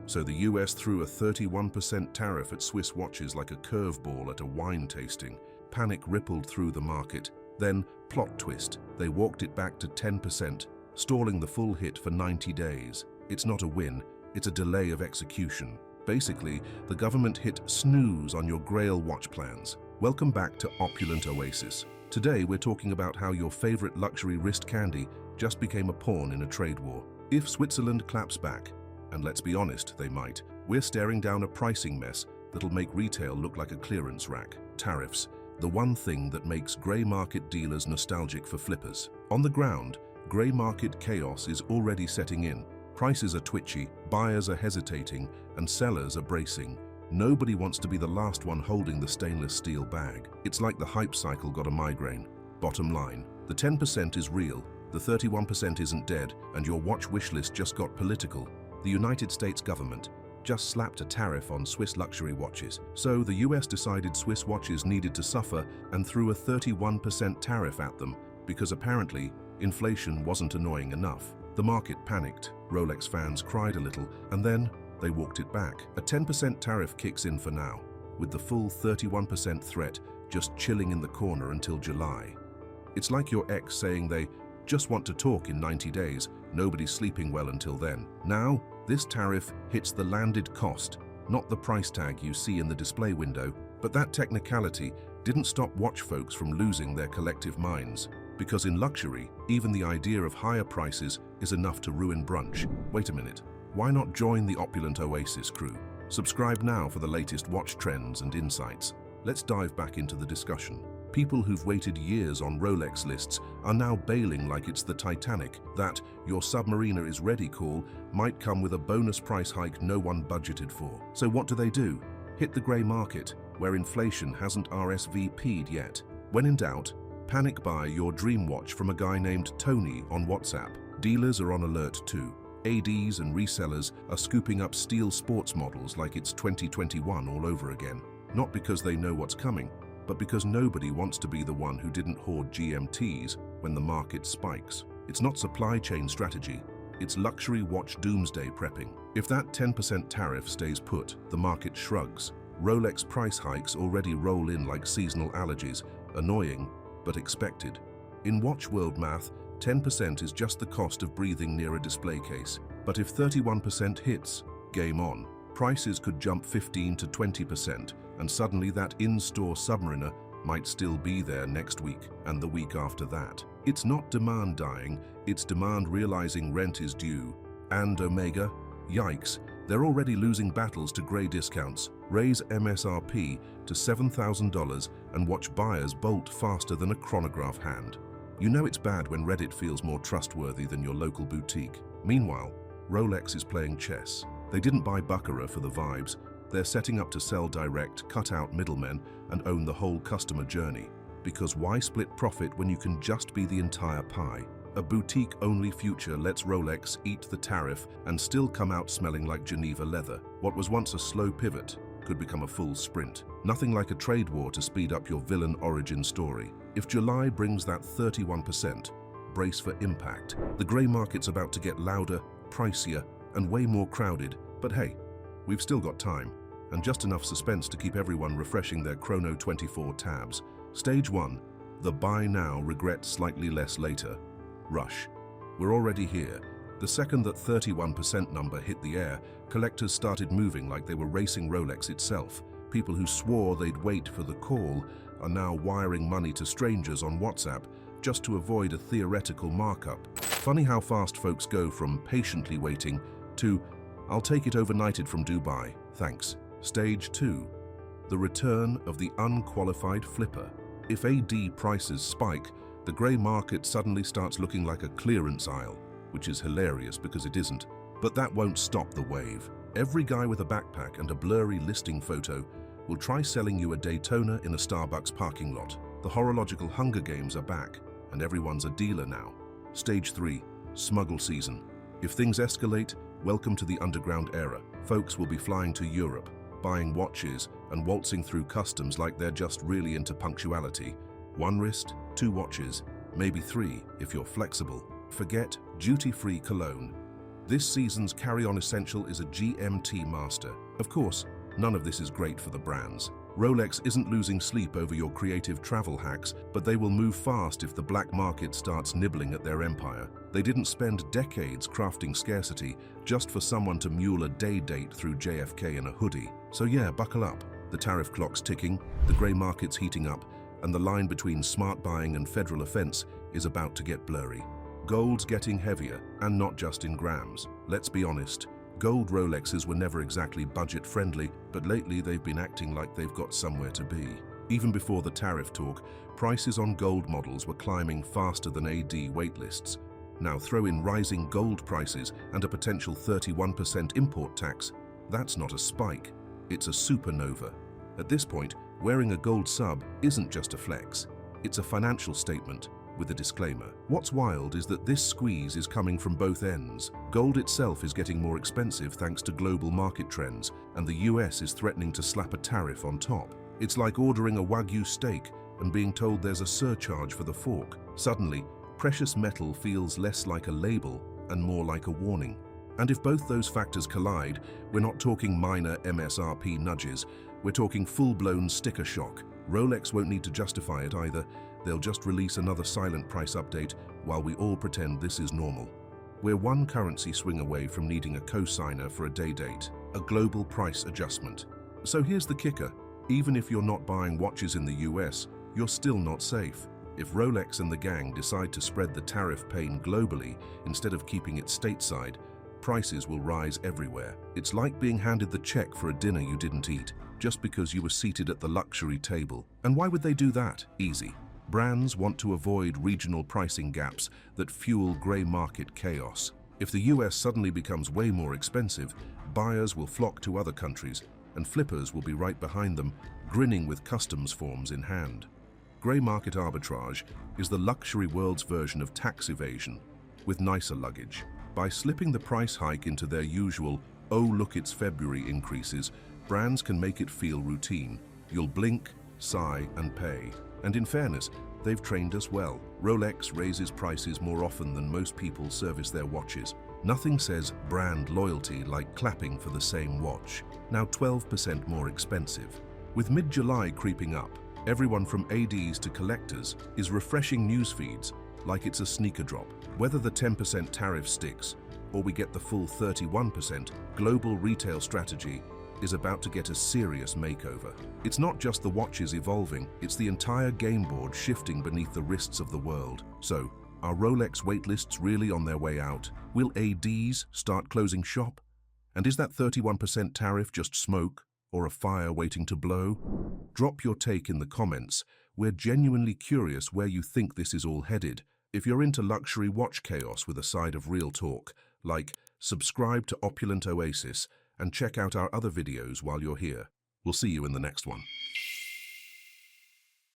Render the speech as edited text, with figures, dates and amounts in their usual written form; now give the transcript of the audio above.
So the US threw a 31% tariff at Swiss watches like a curveball at a wine tasting. Panic rippled through the market. Then, plot twist, they walked it back to 10%, stalling the full hit for 90 days. It's not a win, it's a delay of execution. Basically, the government hit snooze on your Grail watch plans. Welcome back to Opulent Oasis. Today we're talking about how your favorite luxury wrist candy just became a pawn in a trade war. If Switzerland claps back, and let's be honest, they might, we're staring down a pricing mess that'll make retail look like a clearance rack. Tariffs, the one thing that makes grey market dealers nostalgic for flippers. On the ground, grey market chaos is already setting in. Prices are twitchy, buyers are hesitating, and sellers are bracing. Nobody wants to be the last one holding the stainless steel bag. It's like the hype cycle got a migraine. Bottom line, the 10% is real, the 31% isn't dead, and your watch wish list just got political. The United States government just slapped a tariff on Swiss luxury watches. So the US decided Swiss watches needed to suffer and threw a 31% tariff at them because apparently inflation wasn't annoying enough. The market panicked, Rolex fans cried a little, and then they walked it back. A 10% tariff kicks in for now, with the full 31% threat just chilling in the corner until July. It's like your ex saying they just want to talk in 90 days, nobody's sleeping well until then. Now, this tariff hits the landed cost, not the price tag you see in the display window, but that technicality didn't stop watch folks from losing their collective minds. Because in luxury, even the idea of higher prices is enough to ruin brunch. Wait a minute, why not join the Opulent Oasis crew? Subscribe now for the latest watch trends and insights. Let's dive back into the discussion. People who've waited years on Rolex lists are now bailing like it's the Titanic. That your Submariner is ready call might come with a bonus price hike no one budgeted for. So what do? Hit the grey market, where inflation hasn't RSVP'd yet. When in doubt, panic buy your dream watch from a guy named Tony on WhatsApp. Dealers are on alert too. ADs and resellers are scooping up steel sports models like it's 2021 all over again. Not because they know what's coming, but because nobody wants to be the one who didn't hoard GMTs when the market spikes. It's not supply chain strategy, it's luxury watch doomsday prepping. If that 10% tariff stays put, the market shrugs. Rolex price hikes already roll in like seasonal allergies, annoying but expected. In watch world math, 10% is just the cost of breathing near a display case. But if 31% hits, game on. Prices could jump 15 to 20%, and suddenly that in-store Submariner might still be there next week and the week after that. It's not demand dying, it's demand realizing rent is due. And Omega, yikes, they're already losing battles to grey discounts. Raise MSRP to $7,000 and watch buyers bolt faster than a chronograph hand. You know it's bad when Reddit feels more trustworthy than your local boutique. Meanwhile, Rolex is playing chess. They didn't buy Baccarat for the vibes. They're setting up to sell direct, cut out middlemen, and own the whole customer journey. Because why split profit when you can just be the entire pie? A boutique-only future lets Rolex eat the tariff and still come out smelling like Geneva leather. What was once a slow pivot could become a full sprint. Nothing like a trade war to speed up your villain origin story. If July brings that 31%, brace for impact. The grey market's about to get louder, pricier, and way more crowded, but hey, we've still got time, and just enough suspense to keep everyone refreshing their Chrono 24 tabs. Stage 1, the buy now, regret slightly less later. Rush. We're already here. The second that 31% number hit the air, collectors started moving like they were racing Rolex itself. People who swore they'd wait for the call are now wiring money to strangers on WhatsApp just to avoid a theoretical markup. Funny how fast folks go from patiently waiting to, I'll take it overnighted from Dubai, thanks. Stage 2, the return of the unqualified flipper. If AD prices spike, the grey market suddenly starts looking like a clearance aisle, which is hilarious because it isn't. But that won't stop the wave. Every guy with a backpack and a blurry listing photo will try selling you a Daytona in a Starbucks parking lot. The horological Hunger Games are back, and everyone's a dealer now. Stage 3, smuggle season. If things escalate, welcome to the underground era. Folks will be flying to Europe, buying watches and waltzing through customs like they're just really into punctuality. 1 wrist, 2 watches, maybe 3 if you're flexible. Forget duty-free cologne. This season's carry-on essential is a GMT master. Of course, none of this is great for the brands. Rolex isn't losing sleep over your creative travel hacks, but they will move fast if the black market starts nibbling at their empire. They didn't spend decades crafting scarcity just for someone to mule a day date through JFK in a hoodie. So yeah, buckle up. The tariff clock's ticking, the grey market's heating up, and the line between smart buying and federal offense is about to get blurry. Gold's getting heavier, and not just in grams. Let's be honest. Gold Rolexes were never exactly budget-friendly, but lately they've been acting like they've got somewhere to be. Even before the tariff talk, prices on gold models were climbing faster than AD waitlists. Now throw in rising gold prices and a potential 31% import tax. That's not a spike, it's a supernova. At this point, wearing a gold sub isn't just a flex, it's a financial statement. With a disclaimer. What's wild is that this squeeze is coming from both ends. Gold itself is getting more expensive thanks to global market trends, and the US is threatening to slap a tariff on top. It's like ordering a Wagyu steak and being told there's a surcharge for the fork. Suddenly, precious metal feels less like a label and more like a warning. And if both those factors collide, we're not talking minor MSRP nudges, we're talking full-blown sticker shock. Rolex won't need to justify it either. They'll just release another silent price update while we all pretend this is normal. We're one currency swing away from needing a cosigner for a day date, a global price adjustment. So here's the kicker. Even if you're not buying watches in the US, you're still not safe. If Rolex and the gang decide to spread the tariff pain globally instead of keeping it stateside, prices will rise everywhere. It's like being handed the check for a dinner you didn't eat, just because you were seated at the luxury table. And why would they do that? Easy. Brands want to avoid regional pricing gaps that fuel grey market chaos. If the US suddenly becomes way more expensive, buyers will flock to other countries, and flippers will be right behind them, grinning with customs forms in hand. Grey market arbitrage is the luxury world's version of tax evasion, with nicer luggage. By slipping the price hike into their usual, "oh look it's February" increases, brands can make it feel routine. You'll blink, sigh, and pay. And in fairness, they've trained us well. Rolex raises prices more often than most people service their watches. Nothing says brand loyalty like clapping for the same watch. Now 12% more expensive. With mid-July creeping up, everyone from ADs to collectors is refreshing news feeds like it's a sneaker drop. Whether the 10% tariff sticks or we get the full 31%, global retail strategy is about to get a serious makeover. It's not just the watches evolving, it's the entire game board shifting beneath the wrists of the world. So, are Rolex waitlists really on their way out? Will ADs start closing shop? And is that 31% tariff just smoke or a fire waiting to blow? Drop your take in the comments. We're genuinely curious where you think this is all headed. If you're into luxury watch chaos with a side of real talk, subscribe to Opulent Oasis and check out our other videos while you're here. We'll see you in the next one.